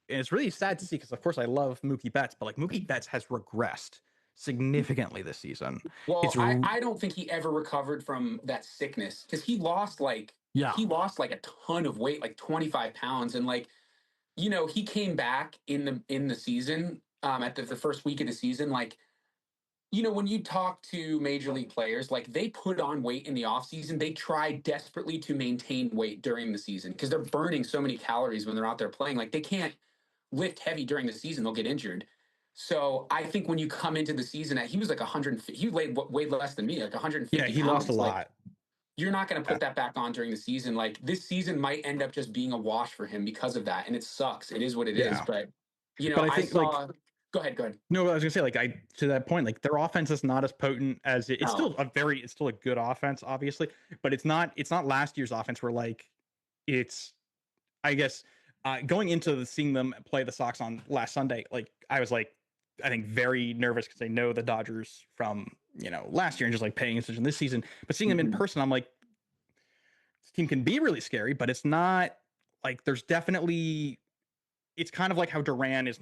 and it's really sad to see because of course I love Mookie Betts, but like Mookie Betts has regressed significantly this season. Well, It's I don't think he ever recovered from that sickness because yeah, he lost like a ton of weight, like 25 pounds, and like he came back in the season at the first week of the season like when you talk to major league players like they put on weight in the offseason. They try desperately to maintain weight during the season because they're burning so many calories when they're out there playing. Like they can't lift heavy during the season, they'll get injured. So I think when you come into the season he was like 150, he weighed less than me, like yeah, 150 he lost a pounds. Like lot. you're not going to put that back on during the season. Like this season might end up just being a wash for him because of that. And it sucks. It is what it is. Yeah, But, but I I think like saw, go ahead, go ahead. no, I was gonna say like I to that point like their offense is not as potent as No. it's still a good offense obviously, but it's not last year's offense where like it's I guess going into seeing them play the Sox on last Sunday like I was like I think very nervous because I know the Dodgers from last year and just like paying attention this season, but seeing them in Mhm. person I'm like this team can be really scary, but it's not like there's definitely it's kind of like how Duran is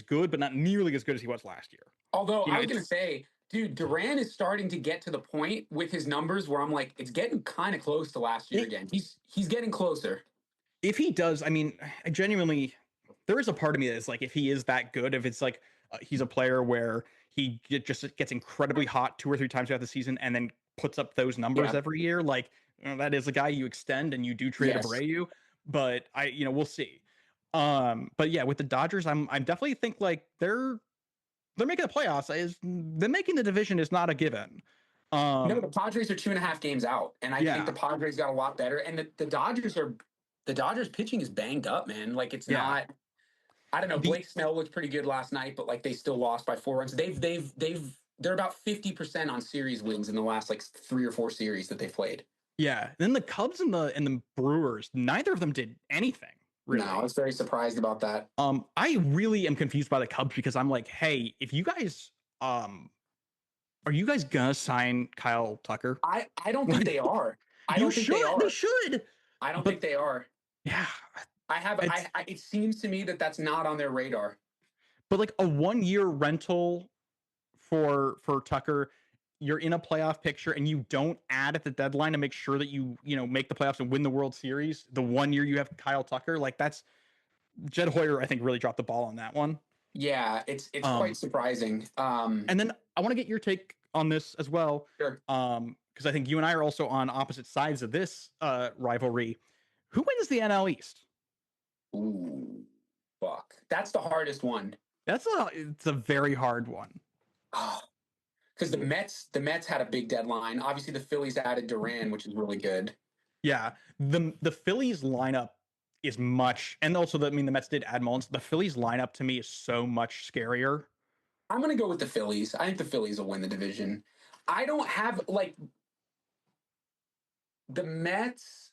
good, but not nearly as good as he was last year. Although I was going to It's say, Dude, Duran is starting to get to the point with his numbers where I'm like, it's getting kind of close to last year again. He's getting closer. If he does, I mean, I genuinely, there is a part of me that's like, if he is that good, if it's like he's a player where just gets incredibly hot 2 or 3 times throughout the season and then puts up those numbers Yeah. every year, like that is a guy you extend and you do trade Yes. Abreu. But we'll see. But yeah, with the Dodgers, I'm definitely think like they're making the playoffs. Is them making the division is not a given. No, the Padres are 2.5 games out, and I think the Yeah, Padres got a lot better. And the Dodgers pitching is banged up, man. Like it's yeah. not. I don't know. The Blake Snell looked pretty good last night, but like they still lost by 4 runs. They're about 50% on series wins in the last like 3 or 4 series that they've played. Yeah. Then the Cubs and the Brewers, neither of them did anything No, I really. was very surprised about that. I really am confused by the Cubs because I'm like, hey, if you guys are you guys gonna sign Kyle Tucker? I don't think Like they are. I you don't think they should. They are. should. I don't think But they are. yeah, I have. it's It seems to me that that's not on their radar. but like a 1 year rental for Tucker, you're in a playoff picture and you don't add at the deadline to make sure that you make the playoffs and win the World Series. The 1 year you have Kyle Tucker, like that's Jed Hoyer, I think, really dropped the ball on that one. Yeah, it's quite Um, surprising. and then I want to get your take on this as well. Sure. Because I think you and I are also on opposite sides of this rivalry. Who wins the NL East? Ooh, fuck. That's the hardest one. It's a very hard one. Oh, because the Mets had a big deadline. Obviously, the Phillies added Duran, which is really good. Yeah, the Phillies lineup is much, and also the Mets did add Mullins. The Phillies lineup to me is so much scarier. I'm gonna go with the Phillies. I think the Phillies will win the division. I don't have like the Mets.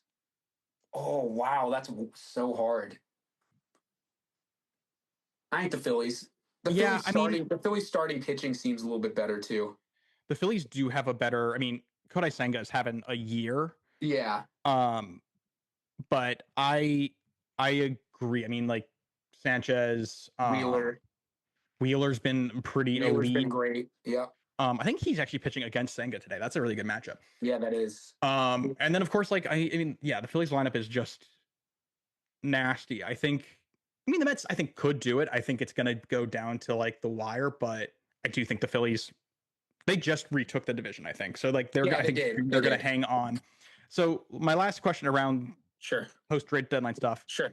Oh wow, that's so hard. I think the Phillies. Yeah, I mean The Phillies starting pitching seems a little bit better too. the Phillies do have a better. I mean, Kodai Senga is having a year. Yeah, Um, but I agree. I mean, like Sanchez, Wheeler. Wheeler's been pretty Wheeler's been elite. great. Yep. I think he's actually pitching against Senga today. That's a really good matchup. Yeah, that is. And then of course, like I mean, yeah, the Phillies lineup is just nasty. I mean, the Mets I think could do it. I think it's gonna go down to like the wire, but I do think the Phillies they just retook the division. I think so. Like Yeah, I they think did. They they're gonna did. hang on. So my last question around Sure. post trade deadline stuff. Sure.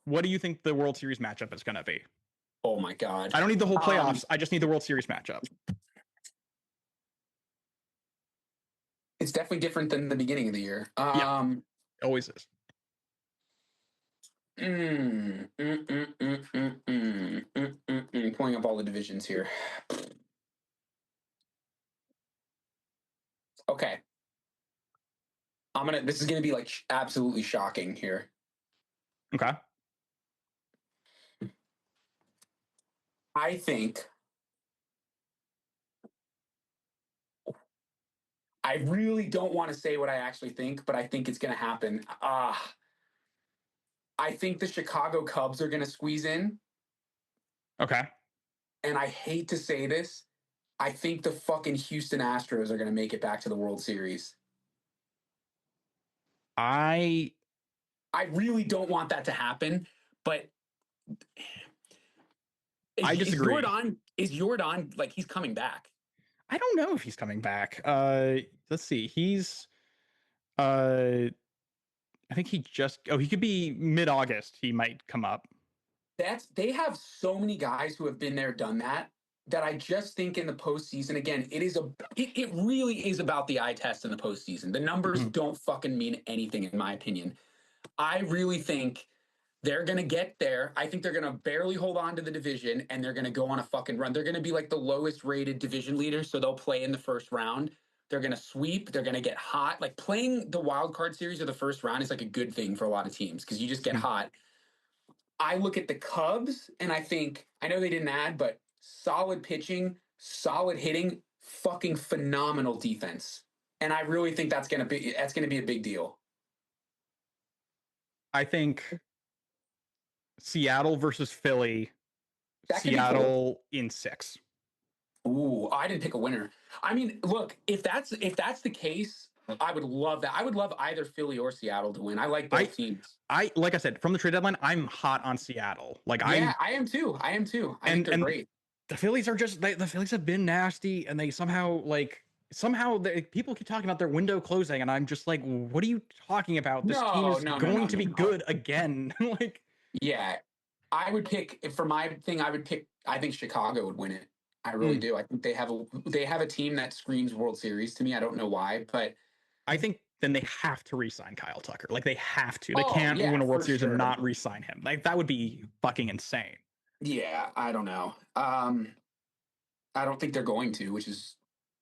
What do you think the World Series matchup is gonna be? Oh my God. I don't need the whole Um, playoffs. I just need the World Series matchup. it's definitely different than the beginning of the year. Yeah, always is. Pulling up all the divisions here. Okay. This is gonna be like absolutely shocking here. Okay. I think I really don't want to say what I actually think, but I think it's gonna happen. I think the Chicago Cubs are gonna squeeze in, Okay. and I hate to say this, I think the fucking Houston Astros are gonna make it back to the World Series. I I really don't want that to happen, but is disagree. Jordan like he's coming back? I don't know if he's coming back. Let's see. He's I think he could be mid-August. He might come up. They have so many guys who have been there, done that I just think in the postseason again, it really is about the eye test in the postseason. The numbers Mhm. don't fucking mean anything in my opinion. I really think they're gonna get there. I think they're gonna barely hold on to the division and they're gonna go on a fucking run. They're gonna be like the lowest rated division leader, so they'll play in the first round. They're gonna sweep. They're gonna get hot. Like playing the wild card series or the first round is like a good thing for a lot of teams because you just get Mhm. hot. I look at the Cubs and I think I know they didn't add, but solid pitching, solid hitting, fucking phenomenal defense. And I really think that's gonna be a big deal. I think Seattle versus Philly. That could be cool. Seattle in 6. Ooh, I didn't pick a winner. I mean, look, if that's the case, I would love that. I would love either Philly or Seattle to win. I like I both teams. I like I said from the trade deadline, I'm hot on Seattle. Like Yeah, I'm I am too. I am too. I think and they're and great. the Phillies are just the Phillies have been nasty, and they somehow people keep talking about their window closing, and I'm just like, what are you talking about? This team No, is no, no, no, going to no, be no. good again. Like, Yeah, I would pick for my thing. I would pick. I think Chicago would win it. I really mm, do. I think they have a team that screams World Series to me. I don't know why, but I think then they have to re-sign Kyle Tucker. Like they have to. They oh can't yeah, win a World for Series and sure. not re-sign him. Like that would be fucking insane. Yeah, I don't know. I don't think they're going to, which is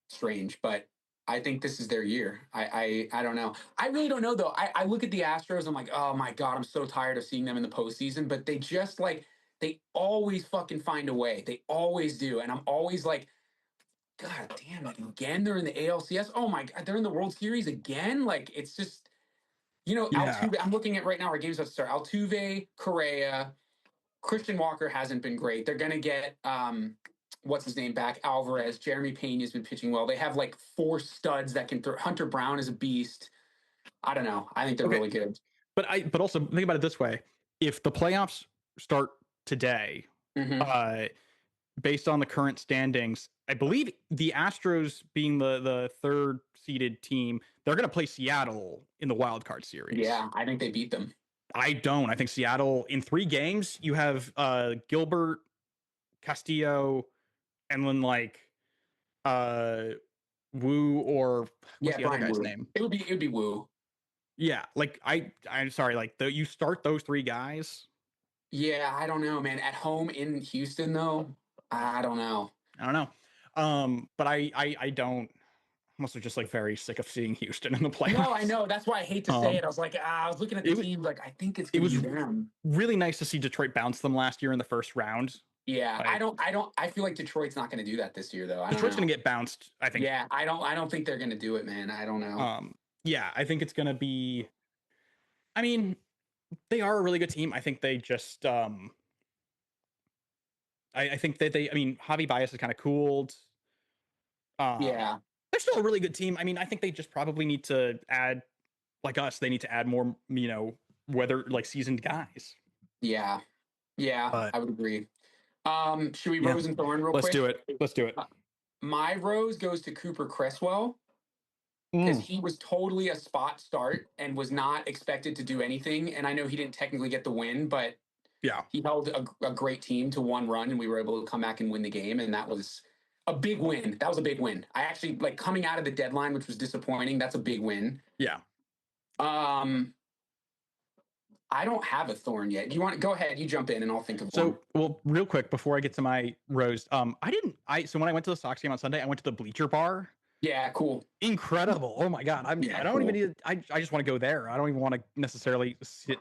strange, but I think this is their year. I don't know. I really don't know though. I look at the Astros. I'm like, oh my god, I'm so tired of seeing them in the postseason. But they just like they always fucking find a way. They always do, and I'm always like, God damn it again. They're in the ALCS. Oh my god, they're in the World Series again. Like it's just Yeah. Altuve. I'm looking at right now. Our game's about to start. Altuve, Correa, Christian Walker hasn't been great. They're gonna get what's his name back, Alvarez. Jeremy Pena's been pitching well. They have like four studs that can throw. Hunter Brown is a beast. I don't know. I think they're Okay. really good. But also think about it this way: if the playoffs start today, Mm-hmm. uh, based on the current standings, I believe the Astros being the third seeded team, they're going to play Seattle in the wild card series. Yeah, I think they beat them. I don't. I think Seattle in 3 games you have Gilbert, Castillo, and then like uh Wu or what's Yeah, the other Brian guy's Wu. name? It would be Wu. Yeah, like I'm sorry, like you start those 3 guys. Yeah, I don't know, man. At home in Houston though, I don't know. I don't know. But I don't. I'm also just like very sick of seeing Houston in the No, I playoffs. know. That's why I hate to say Um, it. I was like, I was looking at the it team, like I think it's it gonna was be them. really nice to see Detroit bounce them last year in the first round. Yeah, I Like don't. I don't. I feel like Detroit's not going to do that this year, though. I don't Detroit's know. gonna get bounced, I think. Yeah, I don't. I don't think they're going to do it, man. I don't know. Yeah, I think it's gonna be. I mean, they are a really good team. I think they just I think that I mean, Javi Bias is kind of cooled. Um, Yeah, they're still a really good team. I mean, I think they just probably need to add, like us, they need to add more, whether like seasoned guys. yeah, yeah. But I would agree. Should we yeah, Rose and Thorn real let's do quick? it. Let's do it. Uh, my rose goes to Cooper Cresswell because Mm, he was totally a spot start and was not expected to do anything. And I know he didn't technically get the win, but yeah, he held a great team to one run, and we were able to come back and win the game. And that was a big win. That was a big win. I actually like coming out of the deadline, which was disappointing. That's a big win. yeah. Um, I don't have a thorn yet. Do you want to go ahead? You jump in, and I'll think of one. So, well, real quick before I get to my rose, I didn't. So when I went to the Sox game on Sunday, I went to the bleacher bar. Yeah, cool. Incredible! Oh my god, I Yeah, don't even cool. need. I just want to go there. I don't even want to necessarily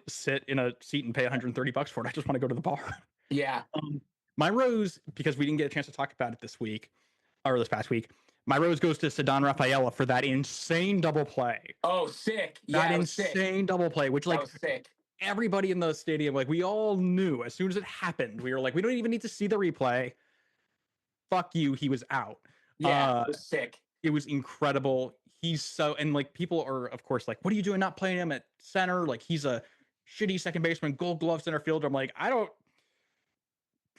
sit in a seat and pay $130 for it. I just want to go to the bar. Yeah. Um, my rose, because we didn't get a chance to talk about it this week or this past week, my rose goes to Cedon Rafaela for that insane double play. Oh, sick. That Yeah, it was sick. insane double play, which That like was sick. everybody in the stadium, like we all knew as soon as it happened, we were like, we don't even need to see the replay. Fuck you, he was out. Yeah, Uh, it was sick. it was incredible. He's so and like people are of course like, what are you doing not playing him at center? Like he's a shitty second baseman, gold glove center fielder. I'm like, I don't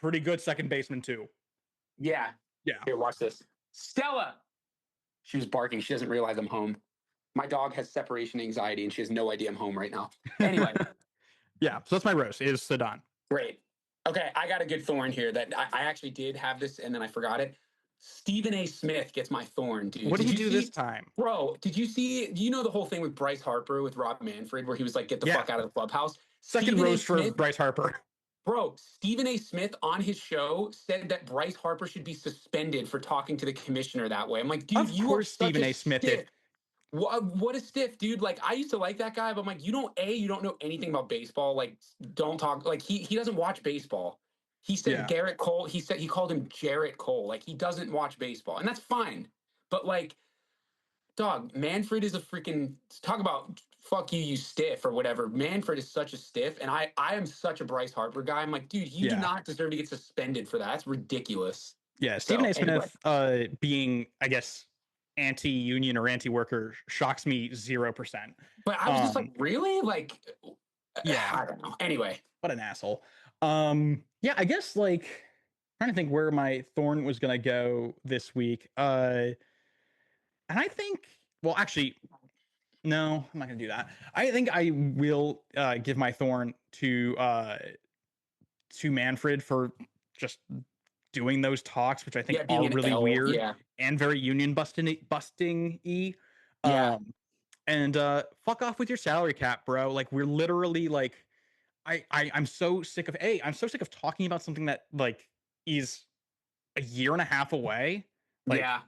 pretty good second baseman too. Yeah. Yeah. Here, watch this. Stella. She was barking. She doesn't realize I'm home. My dog has separation anxiety, and she has no idea I'm home right now. Anyway, Yeah. So that's my rose is Cedon. great. Okay, I got a good thorn here that I actually did have this, and then I forgot it. Stephen A. Smith gets my thorn, dude. What did he you do see, this time? bro? Did you see? Do you know the whole thing with Bryce Harper with Rob Manfred, where he was like, "Get the Yeah. fuck out of the clubhouse"? Second Stephen A. rose for Smith, Bryce Harper. bro. Stephen A. Smith on his show said that Bryce Harper should be suspended for talking to the commissioner that way. I'm like, dude, Of you are course, such Stephen a A. Smith did. stiff. What a stiff, dude. Like, I used to like that guy, but I'm like, you don't know anything about baseball. Like, don't talk. Like, he doesn't watch baseball. He said Yeah. Garrett Cole. He called him Jarrett Cole. Like, he doesn't watch baseball, and that's fine. But like, dog, Manfred is a freaking talk about fuck you, you stiff or whatever. Manfred is such a stiff, and I am such a Bryce Harper guy. I'm like, dude, you do Yeah. not deserve to get suspended for that. That's ridiculous. Yeah, Stephen So A. anyway, Smith, being, I guess, anti-union or anti-worker shocks me 0%. but I was just like, really? Like, Yeah, I don't know. Anyway, what an asshole. Yeah, I guess like trying to think where my thorn was gonna go this week. And I think, well, actually, no, I'm not gonna do that. I think I will give my thorn to Manfred for just doing those talks, which I think yeah, being are an really L, weird yeah, and very union busting y. yeah, Um, and fuck off with your salary cap, bro. Like we're literally like I'm so sick of I'm so sick of talking about something that like is a year and a half away. Like yeah.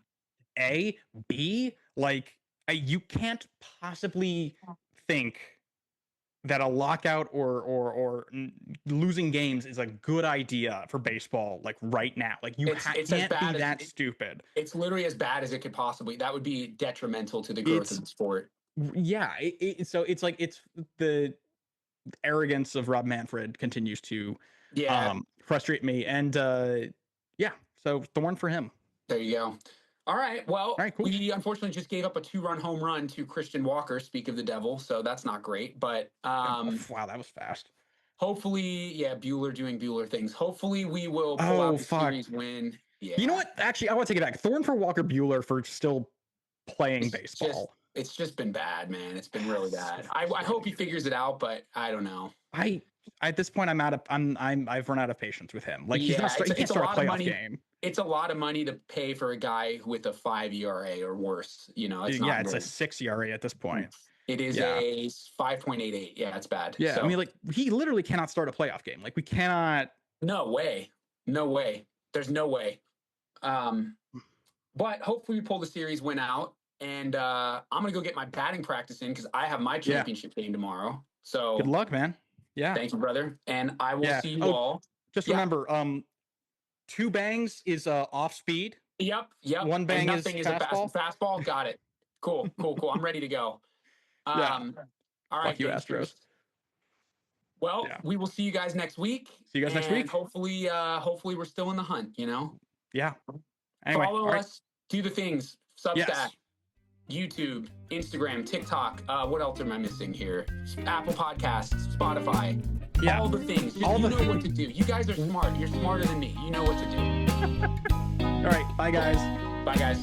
A, B, like you can't possibly think that a lockout or losing games is a good idea for baseball like right now. Like you It's as can't be bad as that stupid. it's literally as bad as it could possibly. That would be detrimental to the growth of It's the sport. yeah, so it's like it's the arrogance of Rob Manfred continues to Yeah, frustrate me and yeah, so thorn for him. there you go. All right. All Well, right, cool. we unfortunately just gave up a 2-run home run to Christian Walker. Speak of the devil, so that's not great. But Wow, that was fast. hopefully, yeah, Bueller doing Bueller things. Hopefully, we will pull Oh out the fuck. series win. Yeah. You know what? Actually, I want to take it back. Thorn for Walker Bueller for still playing It's just baseball. it's just been bad, man. It's been really So bad. I hope he figures it out, but I don't know. I at this point I've run out of patience with him. Like he's Yeah, not he can't it's a start a lot of playoff money. game. It's a lot of money to pay for a guy with a 5 ERA or worse. You know, it's Yeah, not it's a good. 6 ERA at this point. It is Yeah. a 5.88. Yeah, it's bad. Yeah, So, I mean like he literally cannot start a playoff game. Like we cannot. no way. No way. There's no way. But hopefully we pull the series win out. And I'm going to go get my batting practice in because I have my championship game tomorrow. So Good luck, man. Yeah. thank you, brother. And I will see you all. Just remember, 2 bangs is off speed. Yep. 1 bang and nothing is fastball. fastball. Fastball. Got it. Cool. I'm ready to go. All right. Fuck you, gangsters. Astros. Well, we will see you guys next week. See you guys next week. Hopefully we're still in the hunt, you know? Yeah. Anyway, follow us, do the things, Substack, Yes. YouTube, Instagram, TikTok. What else am I missing here? Apple Podcasts, Spotify. Yeah. All the things. You All the know what to do. You guys are smart. You're smarter than me. You know what to do. All right. Bye, guys. Bye, guys.